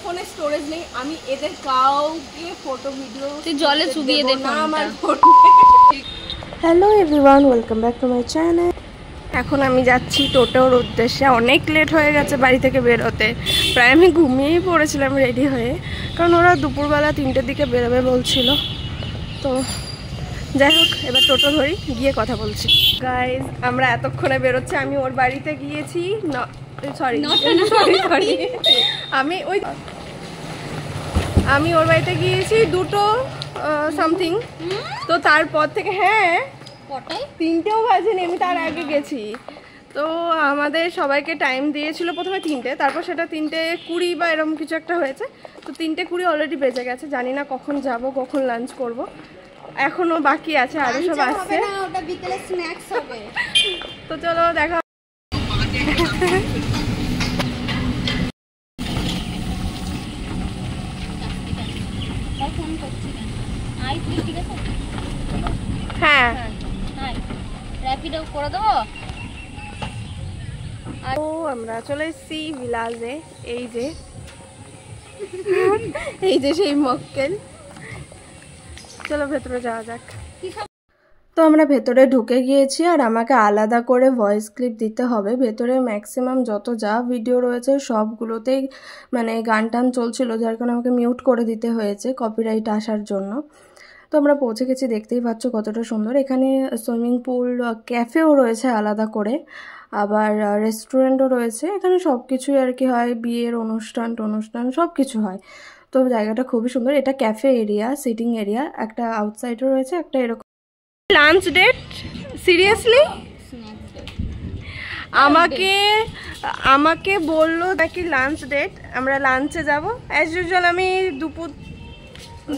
ফোনে স্টোরেজ নেই, আমি এদের কাউকে ফটো ভিডিও জলে চুবিয়ে দে না আমার phone. Hello everyone, welcome back to my channel. এখন আমি যাচ্ছি টোটোর উদ্দেশ্যে। অনেক লেট হয়ে গেছে বাড়ি থেকে বেরোতে, প্রায় আমি ঘুমিয়েই পড়েছিলাম রেডি হয়ে, কারণ ওরা দুপুরবেলা 3টের দিকে বেরোবে বলছিল। তো যাই হোক, এবার টোটো ধরি, গিয়ে কথা বলছি। গাইজ, আমরা এতক্ষণে বেরোচ্ছি। আমি ওর বাড়িতে গিয়েছি, আমি ওর বাড়িতে গিয়েছি 2টো সামথিং। তো তারপর থেকে হ্যাঁ 3টেও বাজেনি, আমি তার আগে গেছি। তো আমাদের সবাইকে টাইম দিয়েছিল প্রথমে 3টে, তারপর সেটা 3:20 বা এরকম কিছু একটা হয়েছে। তো 3:20 অলরেডি বেজে গেছে। জানি না কখন যাব, কখন লাঞ্চ করব, এখনো বাকি আছে, আরো সব আসছে। তো চলো দেখা। হ্যাঁ র্যাপিডো করে দেবো। ও আমরা চলে এসেছি ভিলাজে। এই যে সেই মক্কেল। চলো ভেতরে যাওয়া যাক। তো আমরা ভেতরে ঢুকে গিয়েছি, আর আমাকে আলাদা করে ভয়েস ক্লিপ দিতে হবে। ভেতরে ম্যাক্সিমাম যত যা ভিডিও রয়েছে সবগুলোতেই মানে গান টান চলছিল, যার কারণে আমাকে মিউট করে দিতে হয়েছে কপিরাইট আসার জন্য। তো আমরা পৌঁছে গেছি, দেখতেই পাচ্ছ কতটা সুন্দর। এখানে সুইমিং পুল, ক্যাফেও রয়েছে আলাদা করে, আবার রেস্টুরেন্টও রয়েছে। এখানে সব কিছুই আর কি হয়, বিয়ের অনুষ্ঠান সব কিছু হয়। তো জায়গাটা খুবই সুন্দর। এটা ক্যাফে এরিয়া, সিটিং এরিয়া, একটা আউটসাইডও রয়েছে, একটা এরকম। লাঞ্চ ডেট সিরিয়াসলি আমাকে বললো নাকি লাঞ্চ ডেট, আমরা লাঞ্চে যাব অ্যাজ ইউজুয়াল। আমি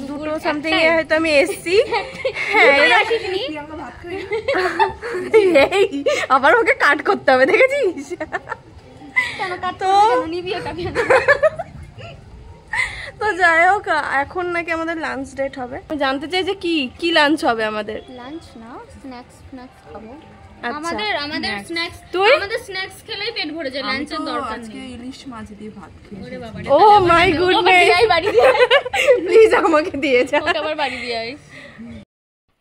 দুটো সামথিং এ হয়তো আমি এসছি। আবার ওকে কাট করতে হবে, দেখেছিস? তো যাই হোক, এখন নাকি আমাদের লাঞ্চ ডেট হবে। আমি জানতে চাই যে কি লাঞ্চ হবে আমাদের। লাঞ্চ না, স্ন্যাক্স খাবো। আমাদের স্ন্যাক্স, আমাদের স্ন্যাক্স খেলেই পেট ভরে যায়, লাঞ্চের দরকার নেই। ইলিশ মাছ দিয়ে ভাত খেয়ে। ওরে বাবা, ও মাই গুডনেস, প্লিজ আমাকে দিয়ে যা, ওকে আবার বাড়ি দিয়ে আই।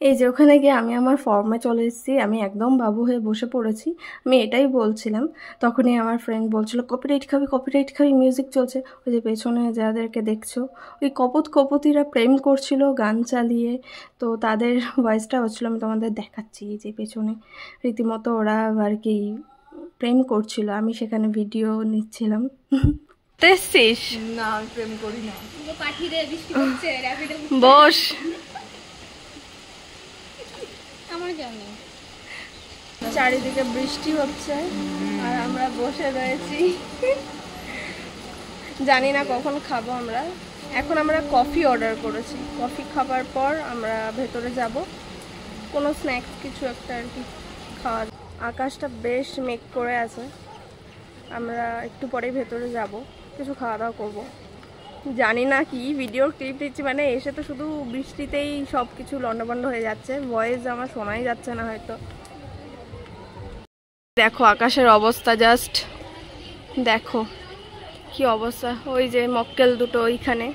এই যে ওখানে গিয়ে আমি আমার ফর্মে চলে এসেছি, আমি একদম বাবু হয়ে বসে পড়েছি। আমি এটাই বলছিলাম, তখনই আমার ফ্রেন্ড বলছিল কপিরাইট খাবি, মিউজিক চলছে। ওই যে পেছনে যাদেরকে দেখছো, ওই কপতিরা প্রেম করছিল গান চালিয়ে, তো তাদের ভয়েসটা হচ্ছিল। আমি তোমাদের দেখাচ্ছি, এই যে পেছনে রীতিমতো ওরা আর কি প্রেম করছিল, আমি সেখানে ভিডিও নিচ্ছিলাম। দেখছিস? না, আমি প্রেম করি না। পাঠিয়ে দে, বৃষ্টি হচ্ছে, র্যাপিডো বস। চারিদিকে বৃষ্টি হচ্ছে আর আমরা বসে রয়েছি, জানি না কখন খাবো আমরা। এখন আমরা কফি অর্ডার করেছি, কফি খাবার পর আমরা ভেতরে যাব, কোনো স্ন্যাক্স কিছু একটা আর কি খাওয়া। আকাশটা বেশ মেঘ করে আছে, আমরা একটু পরেই ভেতরে যাব, কিছু খাওয়া দাওয়া করবো। জানি না কি ভিডিওর ক্লিপ দিচ্ছি, মানে এসে তো শুধু বৃষ্টিতেই সব কিছু লন্ডভন্ড হয়ে যাচ্ছে, ভয়েস আমার শোনাই যাচ্ছে না হয়তো। দেখো আকাশের অবস্থা, জাস্ট দেখো কি অবস্থা। ওই যে মক্কেল দুটো ওইখানে।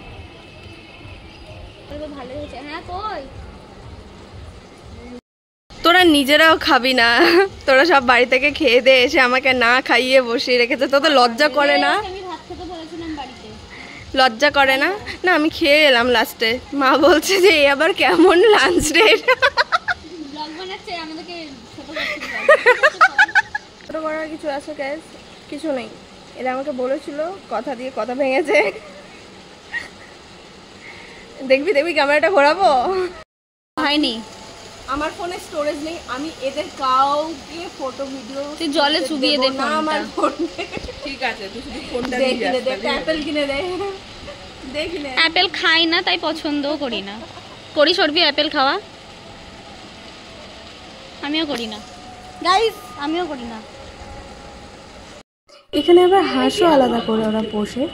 তোরা নিজেরাও খাবি না? তোরা সব বাড়ি থেকে খেয়ে দিয়ে এসে আমাকে না খাইয়ে বসিয়ে রেখেছে। তোদের লজ্জা করে না? লজ্জা করে না? না, আমি খেয়ে এলাম লাস্টে। মা বলছে যে এই আবার কেমন লাঞ্চ ডেট। ছোট করার কিছু আছে গ্যাস? কিছু নেই। এরা আমাকে বলেছিল, কথা দিয়ে কথা ভেঙেছে। দেখবি ক্যামেরাটা ঘোরাবো। হয়নি, আমার ফোনে স্টোরেজ নেই, আমি এদের কাউকে ফটো ভিডিও জলে চুবিয়ে দে না আমার ফোনে। ঠিক আছে, তুই শুধু ফোনটা নিয়ে দে, অ্যাপেল কিনে দে। অ্যাপেল খাই না, তাই পছন্দও করি না। করি সরবি অ্যাপেল খাওয়া? আমিও করি না গাইস, আমিও করি না। এখানে আবার হাঁসও আলাদা করে ওরা বসে,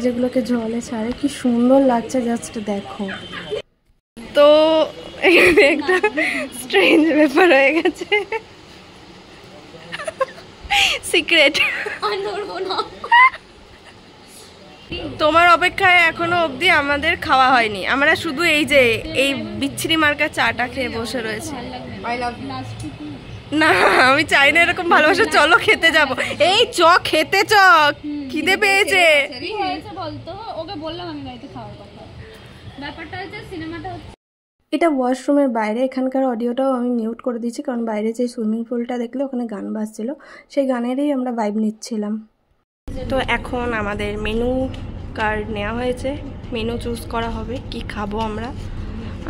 যেগুলোকে জলে ছাড়ে। কি সুন্দর লাগছে, জাস্ট দেখো। তো এখানে একটা স্ট্রেঞ্জ ব্যাপার হয়ে গেছে, সিক্রেট। তোমার অপেক্ষায় এখনো অবধি আমাদের খাওয়া হয়নি, আমরা শুধু এই যে এই বিচ্ছিরি মার্কা চাটা খেয়ে বসে রয়েছে। না আমি চাই না এরকম ভালোবাসা, চলো খেতে যাব। এই চ খেতে চ, খিদে পেয়েছে। বলতো ওকে বললাম আমি গাড়িতে খাওয়ার কথা, ব্যাপারটা হচ্ছে সিনেমাটা হচ্ছে এটা ওয়াশরুমের বাইরে, এখানকার অডিওটাও আমি মিউট করে দিয়েছি কারণ বাইরে যে সুইমিং পুলটা দেখলে ওখানে গান বাজছিল, সেই গানেরই আমরা ভাইব নিচ্ছিলাম। তো এখন আমাদের মেনু কার্ড নেওয়া হয়েছে, মেনু চুজ করা হবে কি খাবো আমরা।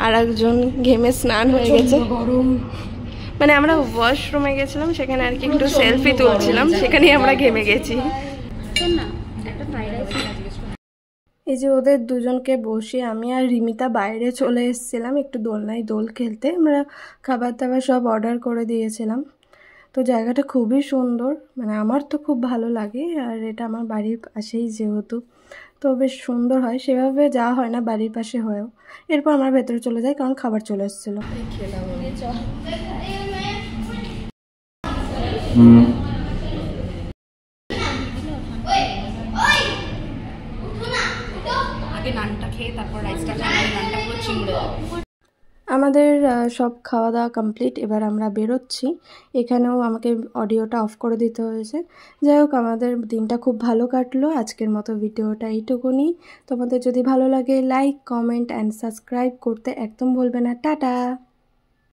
আর একজন ঘেমে স্নান হয়ে গেছে, গরম মানে আমরা ওয়াশরুমে গেছিলাম সেখানে আর কি একটু সেলফি তুলছিলাম, সেখানেই আমরা ঘেমে গেছি। এই যে ওদের দুজনকে বসিয়ে আমি আর রিমিতা বাইরে চলে এসেছিলাম একটু দোলনায় দোল খেলতে। আমরা খাবার দাবার সব অর্ডার করে দিয়েছিলাম। তো জায়গাটা খুবই সুন্দর, মানে আমার তো খুব ভালো লাগে, আর এটা আমার বাড়ির পাশেই যেহেতু, তো বেশ সুন্দর হয়, সেভাবে যাওয়া হয় না বাড়ির পাশে হয়েও। এরপর আমরা ভেতরে চলে যাই কারণ খাবার চলে এসেছিল। আমাদের সব খাওয়া দাওয়া কমপ্লিট, এবার আমরা বেরোচ্ছি। এখানেও আমাকে অডিওটা অফ করে দিতে হয়েছে। যাই হোক আমাদের দিনটা খুব ভালো কাটলো। আজকের মতো ভিডিওটা এইটুকুনি। তোমাদের যদি ভালো লাগে লাইক, কমেন্ট অ্যান্ড সাবস্ক্রাইব করতে একদম ভুলবে না। টাটা।